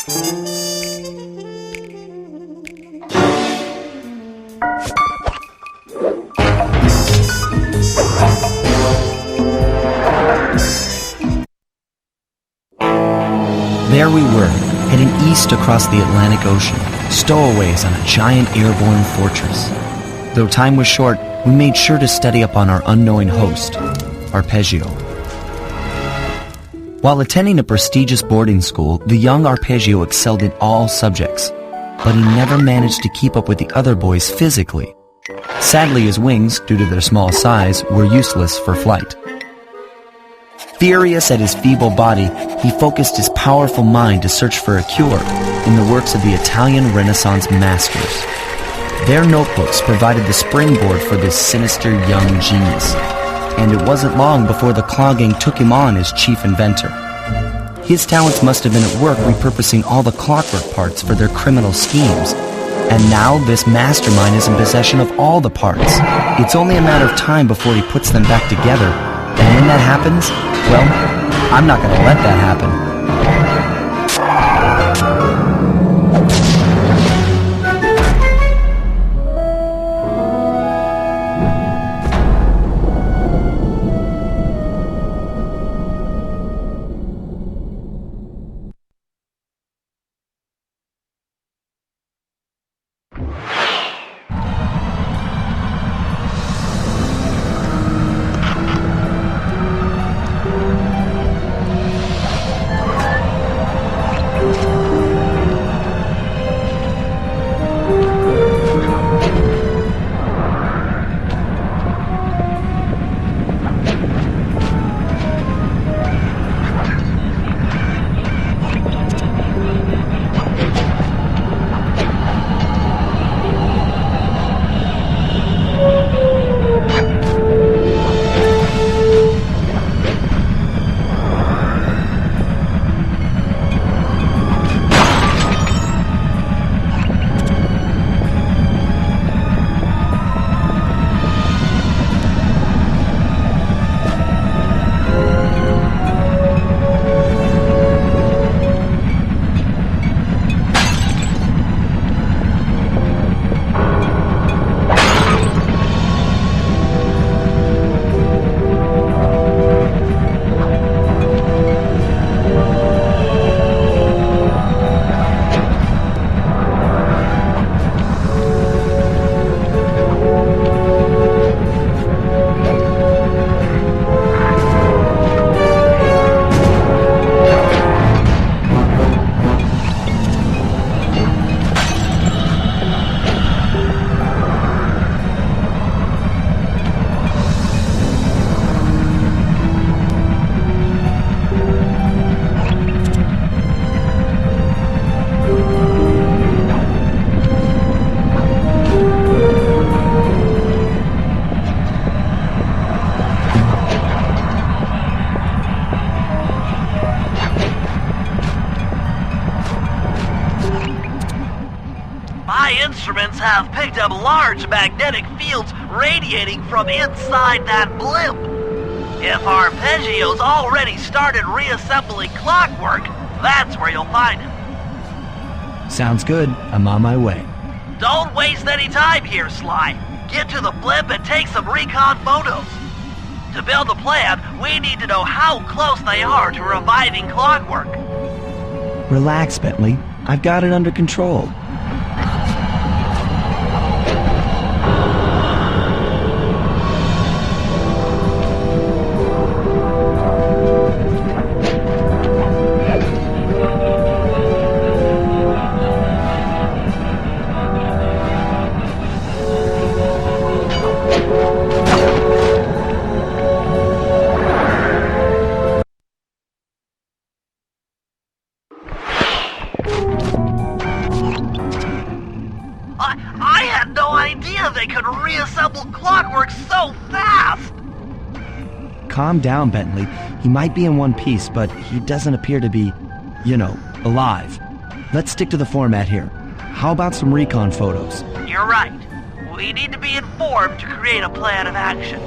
There we were, heading east across the Atlantic Ocean, stowaways on a giant airborne fortress. Though time was short, we made sure to study up on our unknowing host, Arpeggio. While attending a prestigious boarding school, the young Arpeggio excelled in all subjects, but he never managed to keep up with the other boys physically. Sadly, his wings, due to their small size, were useless for flight. Furious at his feeble body, he focused his powerful mind to search for a cure in the works of the Italian Renaissance masters. Their notebooks provided the springboard for this sinister young genius, and it wasn't long before the Claw Gang took him on as chief inventor. His talents must have been at work repurposing all the clockwork parts for their criminal schemes, and now this mastermind is in possession of all the parts. It's only a matter of time before he puts them back together. And when that happens, well, I'm not going to let that happen. Instruments have picked up large magnetic fields radiating from inside that blimp. If Arpeggio's already started reassembling clockwork, that's where you'll find him. Sounds good. I'm on my way. Don't waste any time here, Sly. Get to the blimp and take some recon photos. To build a plan, we need to know how close they are to reviving clockwork. Relax, Bentley. I've got it under control. I had no idea they could reassemble clockwork so fast! Calm down, Bentley. He might be in one piece, but he doesn't appear to be, alive. Let's stick to the format here. How about some recon photos? You're right. We need to be informed to create a plan of action.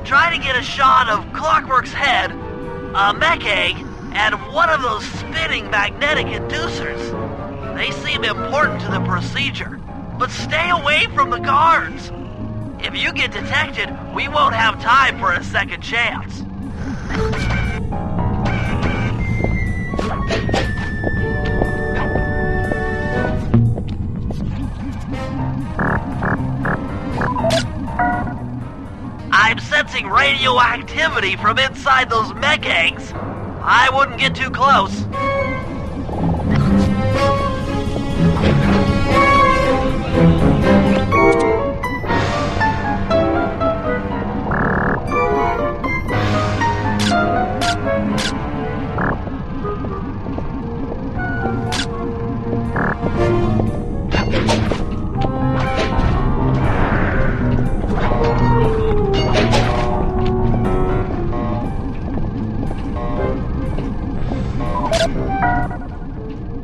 Try to get a shot of Clockwork's head, a mech egg, and one of those spinning magnetic inducers. They seem important to the procedure, but stay away from the guards. If you get detected, we won't have time for a second chance. I'm sensing radioactivity from inside those mech eggs. I wouldn't get too close.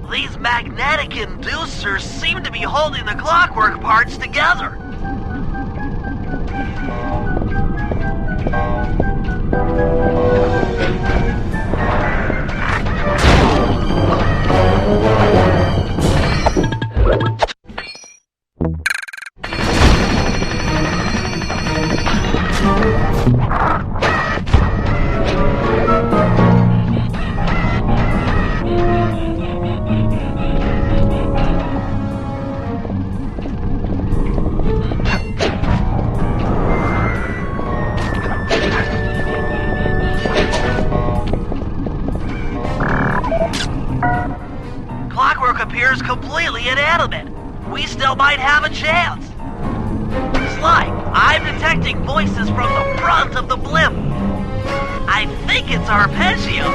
These magnetic inducers seem to be holding the clockwork parts together. Clockwork appears completely inanimate. We still might have a chance. Sly, I'm detecting voices from the front of the blimp. I think it's Arpeggio.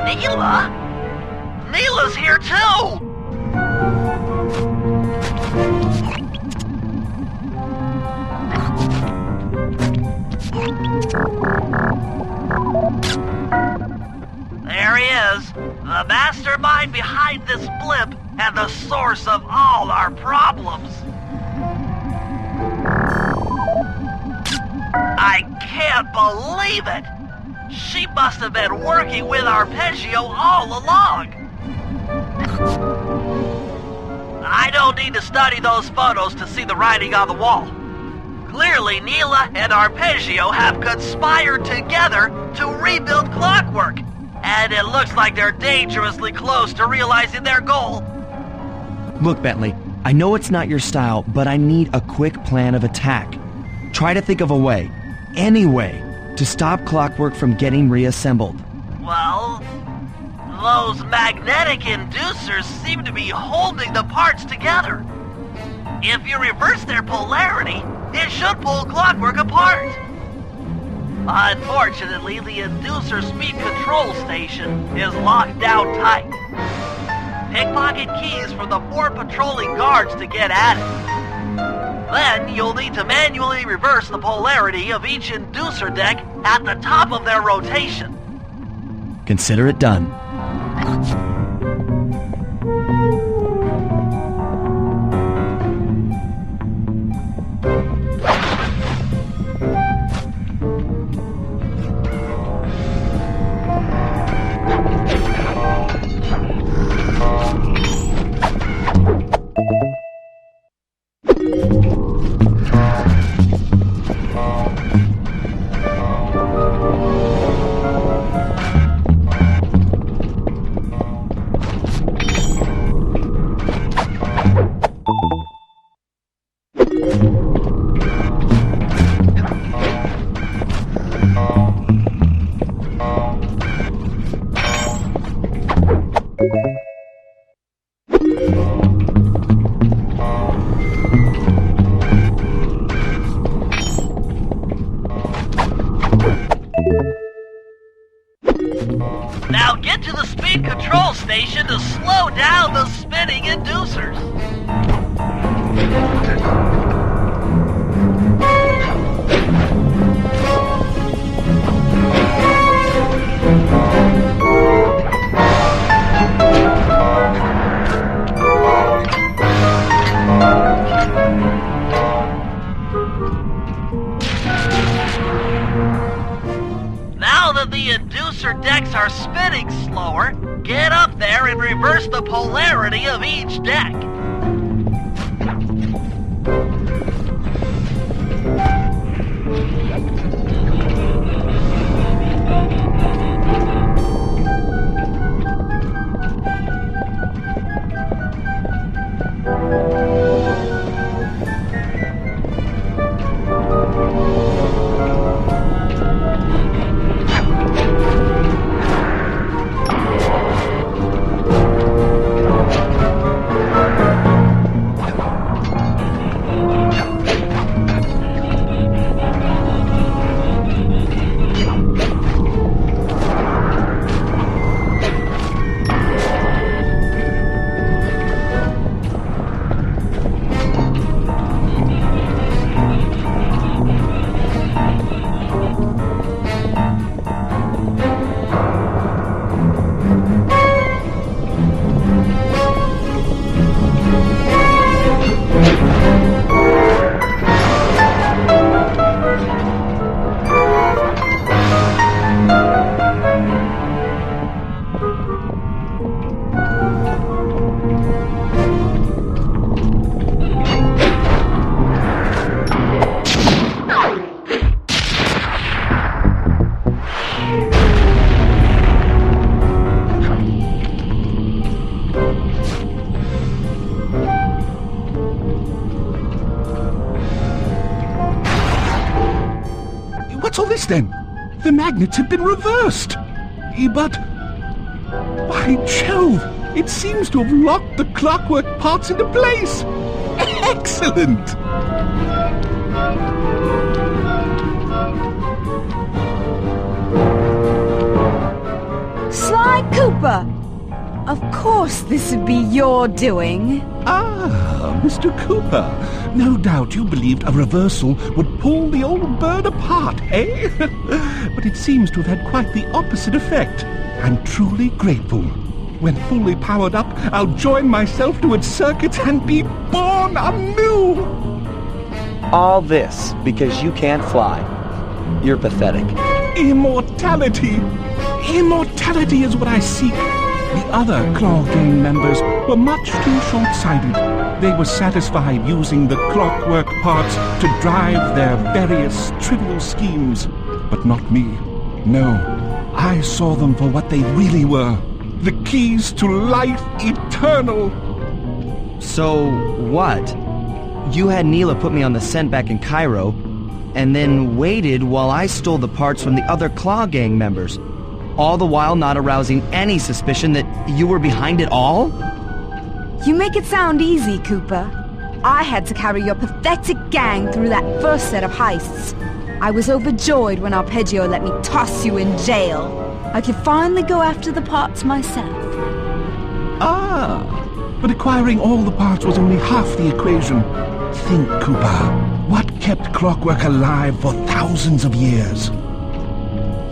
Neela? Neela's here too! There he is, the mastermind behind this blimp and the source of all our problems. I can't believe it! She must have been working with Arpeggio all along. I don't need to study those photos to see the writing on the wall. Clearly, Neela and Arpeggio have conspired together to rebuild Clockwork, and it looks like they're dangerously close to realizing their goal. Look, Bentley, I know it's not your style, but I need a quick plan of attack. Try to think of a way, any way, to stop Clockwork from getting reassembled. Well, those magnetic inducers seem to be holding the parts together. If you reverse their polarity, it should pull Clockwork apart. Unfortunately, the inducer speed control station is locked down tight. Pickpocket keys from the 4 patrolling guards to get at it. Then you'll need to manually reverse the polarity of each inducer deck at the top of their rotation. Consider it done. Now get to the speed control station to slow down the spinning inducers. the inducer decks are spinning slower, get up there and reverse the polarity of each deck. What's all this then? The magnets have been reversed. But... by Jove! It seems to have locked the clockwork parts into place! Excellent! Sly Cooper! Of course this would be your doing. Ah, Mr. Cooper. No doubt you believed a reversal would pull the old bird apart, eh? But it seems to have had quite the opposite effect. I'm truly grateful. When fully powered up, I'll join myself to its circuits and be born anew! All this because you can't fly. You're pathetic. Immortality! Immortality is what I seek. The other Claw Gang members were much too short-sighted. They were satisfied using the clockwork parts to drive their various trivial schemes. But not me. No, I saw them for what they really were. The keys to life eternal. So, what? You had Neela put me on the scent back in Cairo, and then waited while I stole the parts from the other Claw Gang members, all the while not arousing any suspicion that you were behind it all? You make it sound easy, Cooper. I had to carry your pathetic gang through that first set of heists. I was overjoyed when Arpeggio let me toss you in jail. I could finally go after the parts myself. Ah, but acquiring all the parts was only half the equation. Think, Cooper, what kept Clockwork alive for thousands of years?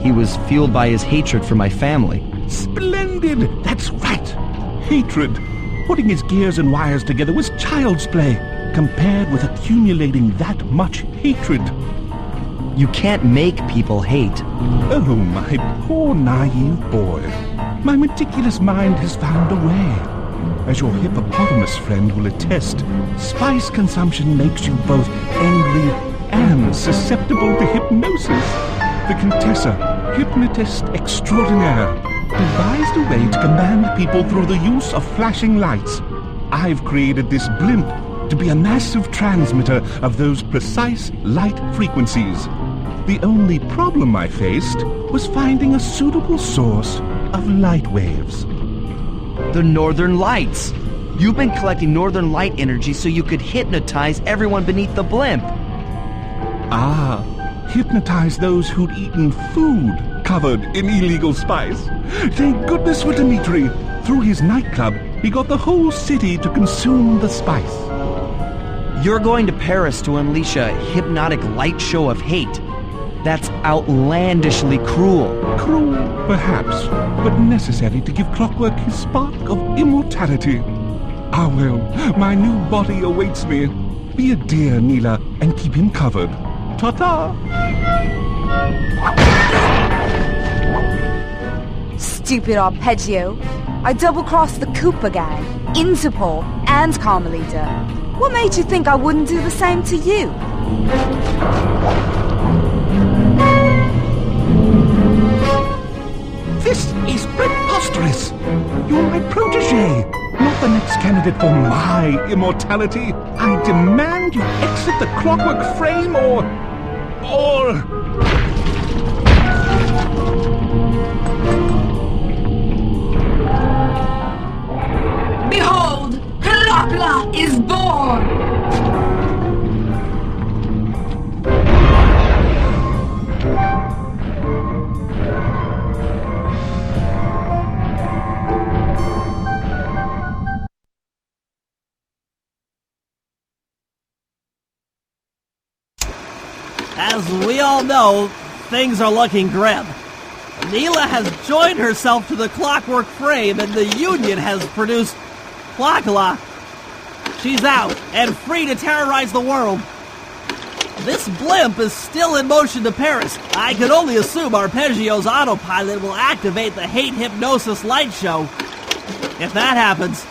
He was fueled by his hatred for my family. Splendid! That's right! Hatred. Putting his gears and wires together was child's play, compared with accumulating that much hatred. You can't make people hate. Oh, my poor naive boy. My meticulous mind has found a way. As your hippopotamus friend will attest, spice consumption makes you both angry and susceptible to hypnosis. The Contessa, hypnotist extraordinaire, devised a way to command people through the use of flashing lights. I've created this blimp to be a massive transmitter of those precise light frequencies. The only problem I faced was finding a suitable source of light waves. The Northern Lights! You've been collecting Northern Light energy so you could hypnotize everyone beneath the blimp. Ah, hypnotize those who'd eaten food covered in illegal spice. Thank goodness for Dimitri. Through his nightclub, he got the whole city to consume the spice. You're going to Paris to unleash a hypnotic light show of hate. That's outlandishly cruel. Cruel, perhaps, but necessary to give Clockwork his spark of immortality. Ah well, my new body awaits me. Be a dear, Neela, and keep him covered. Ta-ta! Stupid Arpeggio. I double-crossed the Cooper gang, Interpol, and Carmelita. What made you think I wouldn't do the same to you? This is preposterous! You're my protege, not the next candidate for my immortality. I demand you exit the clockwork frame or... Behold, Clockla is born! As we all know, things are looking grim. Neela has joined herself to the Clockwork Frame, and the Union has produced Clockla. She's out, and free to terrorize the world. This blimp is still in motion to Paris. I can only assume Arpeggio's autopilot will activate the Hate Hypnosis light show. If that happens,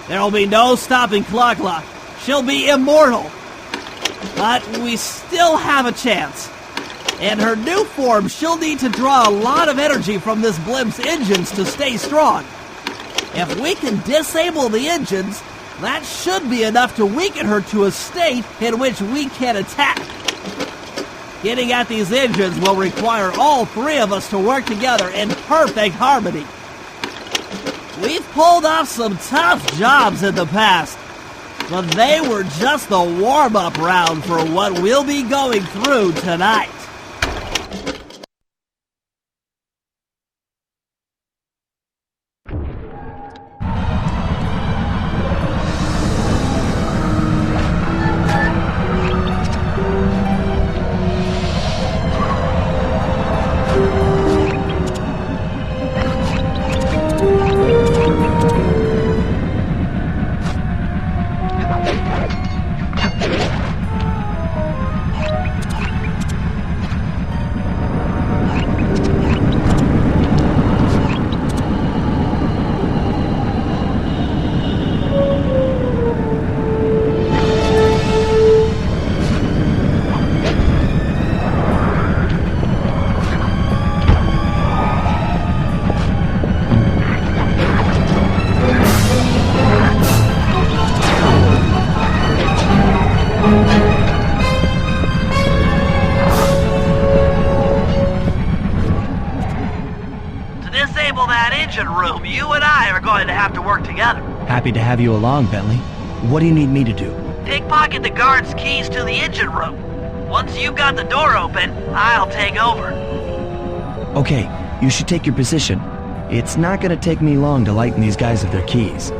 there will be no stopping Clockla. She'll be immortal. But we still have a chance. In her new form, she'll need to draw a lot of energy from this blimp's engines to stay strong. If we can disable the engines, that should be enough to weaken her to a state in which we can attack. Getting at these engines will require all three of us to work together in perfect harmony. We've pulled off some tough jobs in the past, but they were just the warm-up round for what we'll be going through tonight. Room, you and I are going to have to work together. Happy to have you along, Bentley. What do you need me to do? Pickpocket the guard's keys to the engine room. Once you've got the door open, I'll take over. Okay, you should take your position. It's not gonna take me long to lighten these guys of their keys.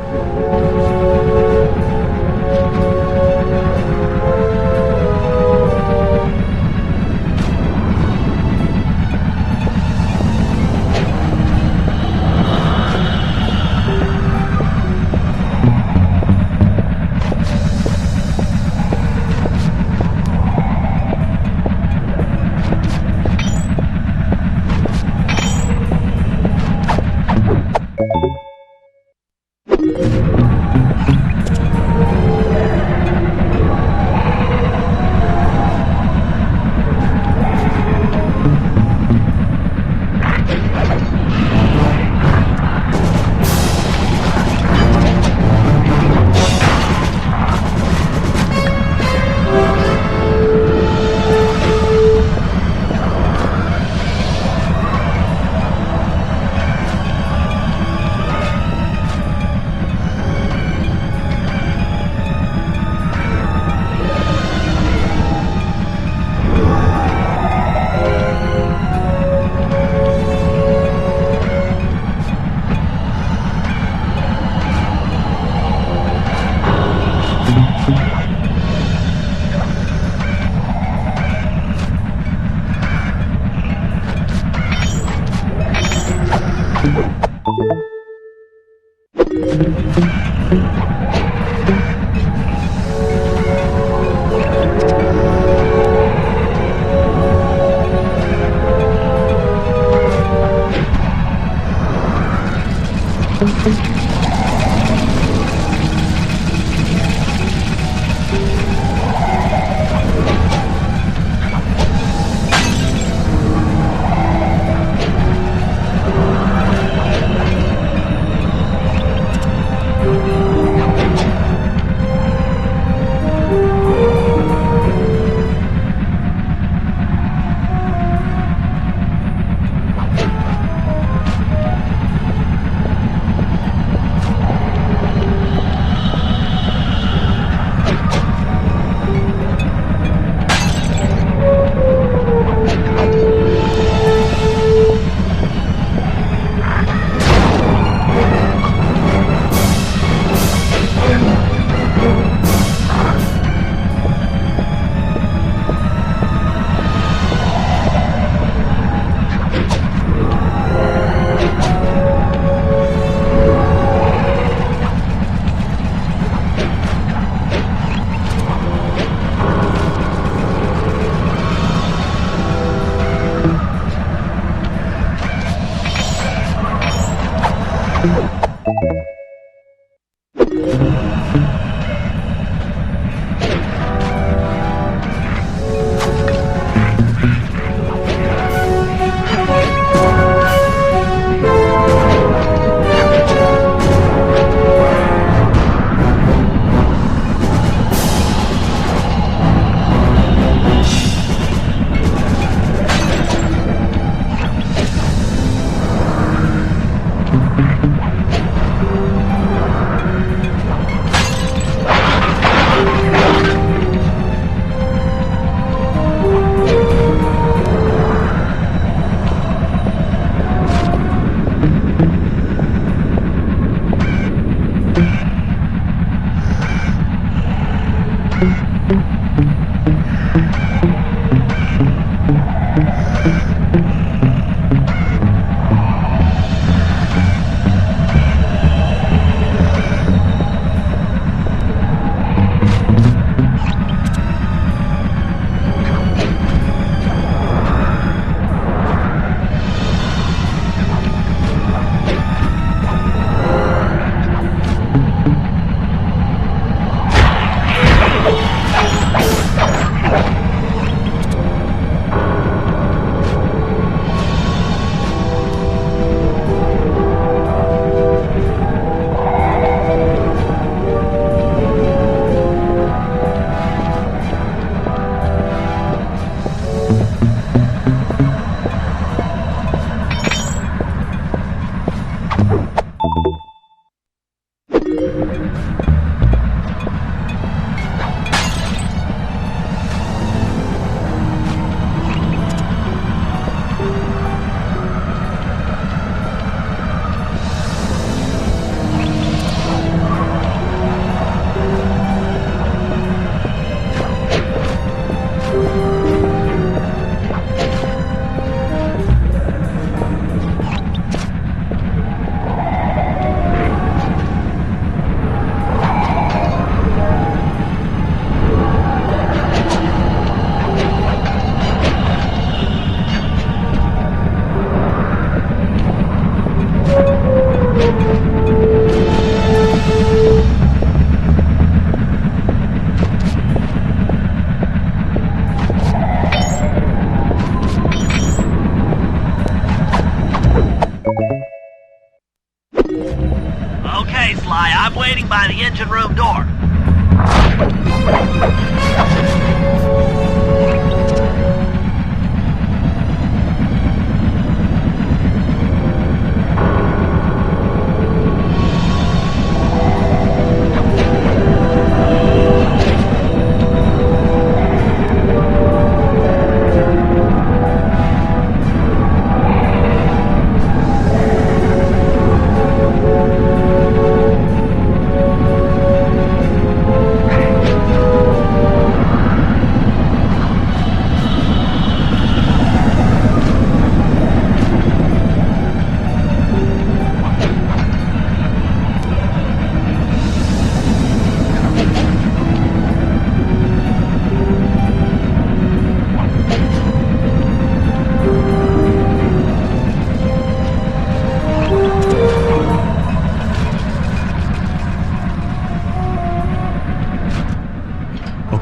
waiting by the engine room door.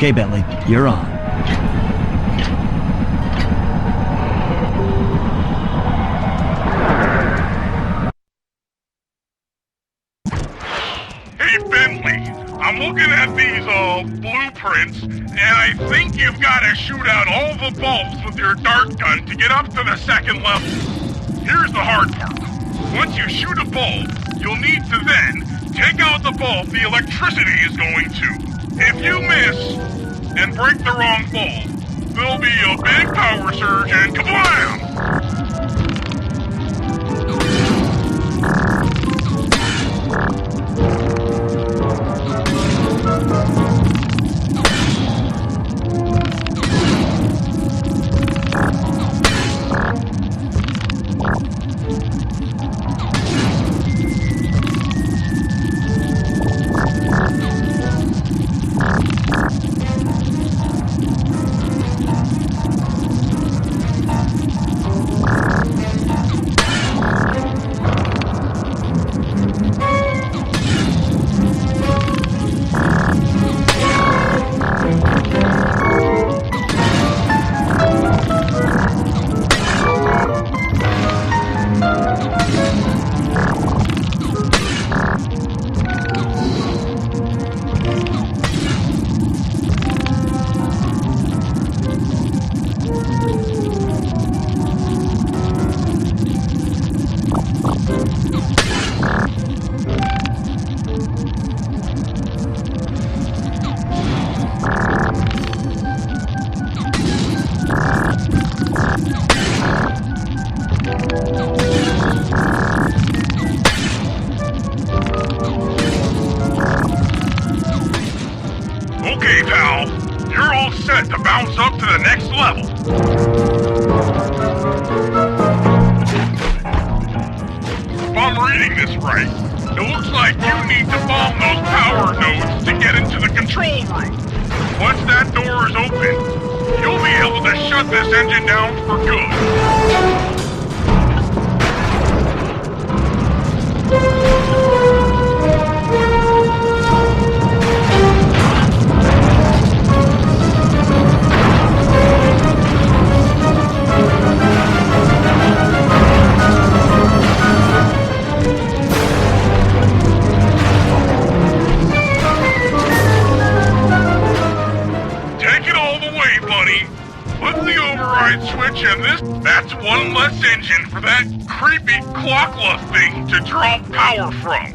Okay, Bentley, you're on. Hey, Bentley, I'm looking at these, blueprints, and I think you've got to shoot out all the bulbs with your dart gun to get up to the second level. Here's the hard part. Once you shoot a bulb, you'll need to then take out the bulb the electricity is going to. If you miss and break the wrong bulb, there'll be a big power surge and kablam! Okay, pal. You're all set to bounce up to the next level. If I'm reading this right, it looks like you need to bomb those power nodes to get into the control room. Once that door is open, you'll be able to shut this engine down for good. Switch and that's one less engine for that creepy Clockla thing to draw power from.